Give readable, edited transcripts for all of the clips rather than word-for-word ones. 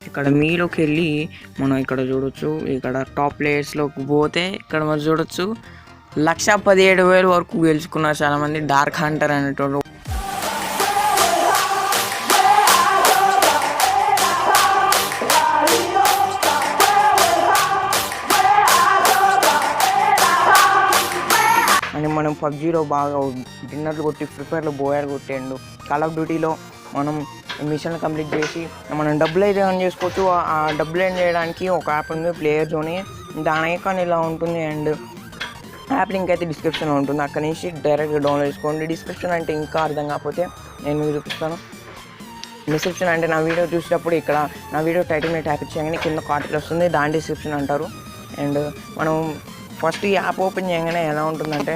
ఇక్కడ మీలోకి వెళ్ళి మనం ఇక్కడ చూడొచ్చు. ఇక్కడ టాప్ ప్లేయర్స్లోకి పోతే ఇక్కడ మనం చూడొచ్చు 1,17,000 వరకు గెలుచుకున్నారు చాలామంది. డార్క్ హంటర్ అనేటోళ్ళు అని మనం పబ్జీలో బాగా డిన్నర్లు కొట్టి, ఫ్రీఫైర్లో బోయర్ కొట్టేయండు. కాల్ ఆఫ్ డ్యూటీలో మనం మిషన్ కంప్లీట్ చేసి మనం డబ్బులు అయితే ఎర్న్ చేసుకోవచ్చు. ఆ డబ్బులు ఎర్న్ చేయడానికి ఒక యాప్ ఉంది, ప్లేయర్ జోని. దాని ఐకాన్ ఇలా ఉంటుంది అండ్ యాప్ లింక్ అయితే డిస్క్రిప్షన్లో ఉంటుంది. అక్కడి నుంచి డైరెక్ట్గా డౌన్లోడ్ చేసుకోండి. డిస్క్రిప్షన్ అంటే ఇంకా అర్థం కాకపోతే నేను మీకు చూపిస్తాను. డిస్క్రిప్షన్ అంటే నా వీడియో చూసేటప్పుడు ఇక్కడ నా వీడియో టైటిల్ మీద ట్యాప్ చేయగానే కింద ఒక ఆర్టికల్ వస్తుంది, దాని డిస్క్రిప్షన్ అంటారు. అండ్ మనం ఫస్ట్ ఈ యాప్ ఓపెన్ చేయగానే ఎలా ఉంటుందంటే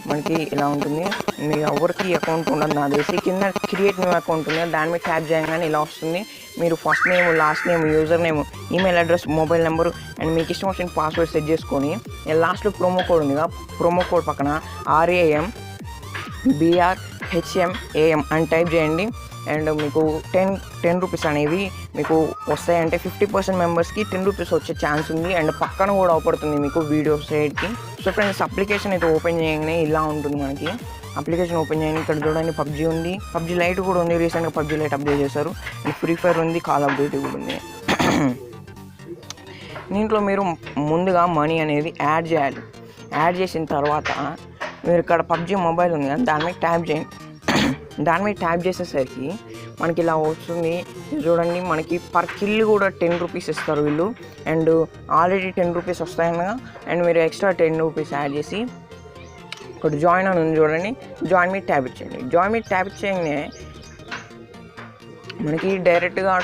మనకి ఇలా ఉంటుంది. మీ ఎవరికి అకౌంట్ ఉండదు నాకు తెలిసి. కింద క్రియేట్ న్యూ అకౌంట్ ఉంది, దాని మీద ట్యాప్ చేయగానే ఇలా వస్తుంది. మీరు first name, last name, user name, email address, mobile number and మీకు ఇష్టం వచ్చిన పాస్వర్డ్ సెట్ చేసుకొని లాస్ట్లో ప్రోమో కోడ్ ఉంది కదా, ప్రోమో కోడ్ పక్కన RAMBRHMAM అని టైప్ చేయండి. అండ్ మీకు 10 రూపీస్ అనేవి మీకు వస్తాయంటే 50% మెంబర్స్కి 10 రూపీస్ వచ్చే ఛాన్స్ ఉంది. అండ్ పక్కన కూడా అవపడుతుంది మీకు వీడియో సైడ్కి. సో ఫ్రెండ్స్, అప్లికేషన్ అయితే ఓపెన్ చేయగానే ఇలా ఉంటుంది మనకి. అప్లికేషన్ ఓపెన్ చేయగానే ఇక్కడ చూడండి పబ్జీ ఉంది, పబ్జీ లైట్ కూడా ఉంది. రీసెంట్గా పబ్జీ లైట్ అప్డేట్ చేశారు. అండ్ ఫ్రీ ఫైర్ ఉంది, కాల్ ఆఫ్ డ్యూటీ కూడా ఉంది. దీంట్లో మీరు ముందుగా మనీ అనేది యాడ్ చేయాలి. యాడ్ చేసిన తర్వాత మీరు ఇక్కడ పబ్జీ మొబైల్ ఉంది కదా, దాని మీద ట్యాప్ చేయండి. దాని మీద ట్యాప్ చేసేసరికి మనకి ఇలా వస్తుంది చూడండి. మనకి పర్ కిల్ కూడా 10 రూపీస్ ఇస్తారు వీళ్ళు. అండ్ ఆల్రెడీ 10 రూపీస్ వస్తాయనగా అండ్ మీరు ఎక్స్ట్రా 10 రూపీస్ యాడ్ చేసి ఇక్కడ జాయిన్ అని ఉంది చూడండి, జాయిన్ మీద ట్యాప్ ఇచ్చేయండి. జాయిన్ మీద ట్యాప్ ఇచ్చేయగానే మనకి డైరెక్ట్గా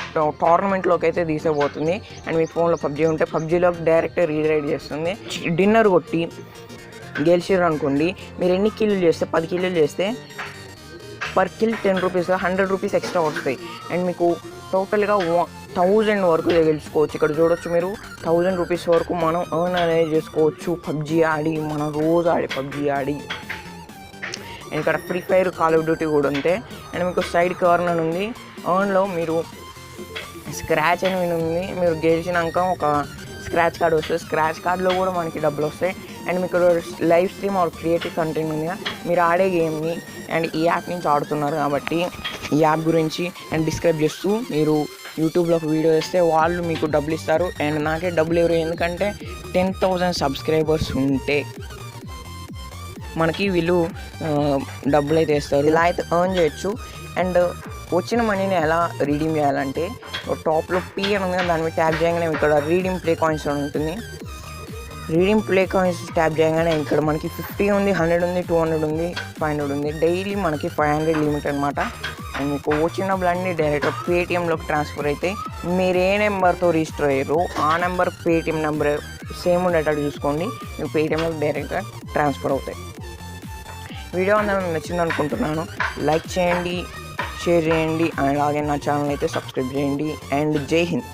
టోర్నమెంట్లోకి అయితే తీసేపోతుంది. అండ్ మీ ఫోన్లో పబ్జీ ఉంటే పబ్జీలోకి డైరెక్ట్ రీరైడ్ చేస్తుంది. డిన్నర్ కొట్టి గెలిచారు అనుకోండి, మీరు ఎన్ని కిల్లు చేస్తే 10 కిల్లులు చేస్తే per kill 10 rupees, 100 rupees extra వస్తాయి. అండ్ మీకు టోటల్గా 1000 వరకు గెలుచుకోవచ్చు. ఇక్కడ చూడొచ్చు మీరు 1000 రూపీస్ వరకు మనం ఎర్న్ అనేది చేసుకోవచ్చు పబ్జీ ఆడి. మనం రోజు ఆడి పబ్జీ ఆడి. అండ్ ఇక్కడ free fire, call of duty కూడా ఉంటే. అండ్ మీకు సైడ్ కార్నర్ ఉంది, ఎర్న్లో మీరు స్క్రాచ్ అని ఉంది. మీరు గెలిచినాక ఒక స్క్రాచ్ కార్డ్ వస్తుంది, స్క్రాచ్ కార్డ్లో కూడా మనకి డబ్బులు వస్తాయి. అండ్ మీకు live stream are creative content ఉంది కదా, మీరు ఆడే గేమ్ని అండ్ ఈ యాప్ నుంచి ఆడుతున్నారు కాబట్టి ఈ యాప్ గురించి అండ్ డిస్క్రైబ్ చేస్తూ మీరు యూట్యూబ్లో ఒక వీడియో వేస్తే వాళ్ళు మీకు డబ్బులు ఇస్తారు. అండ్ నాకే డబ్బులు ఎవరు, ఎందుకంటే 10,000 సబ్స్క్రైబర్స్ ఉంటే మనకి వీళ్ళు డబ్బులు అయితే ఇస్తారు. ఇలా అయితే ఎర్న్ చేయొచ్చు. అండ్ వచ్చిన మనీని ఎలా రీడీమ్ చేయాలంటే టాప్లో P అని ఉంది, దాని మీద ట్యాప్ చేయగానే ఇక్కడ రీడీమ్ ప్లే కాయిన్స్ అని ఉంటుంది. రీడింగ్ ప్లే కాయిన్స్ ట్యాప్ చేయగానే ఇక్కడ మనకి 50 ఉంది, 100 ఉంది, 200 ఉంది, 500 ఉంది. డైలీ మనకి 500 లిమిట్ అనమాట. అండ్ మీకు వచ్చిన డబ్బులన్నీ డైరెక్ట్గా పేటిఎంలోకి ట్రాన్స్ఫర్ అవుతాయి. మీరు ఏ నెంబర్తో రిజిస్టర్ అయ్యారో ఆ నెంబర్ పేటిఎం నెంబర్ సేమ్ ఉండేటట్టు చూసుకోండి, మీకు పేటిఎంలోకి డైరెక్ట్గా ట్రాన్స్ఫర్ అవుతాయి. వీడియో అందరూ నచ్చింది అనుకుంటున్నాను. లైక్ చేయండి, షేర్ చేయండి, అలాగే నా ఛానల్ అయితే సబ్స్క్రైబ్ చేయండి. అండ్ జై హింద్.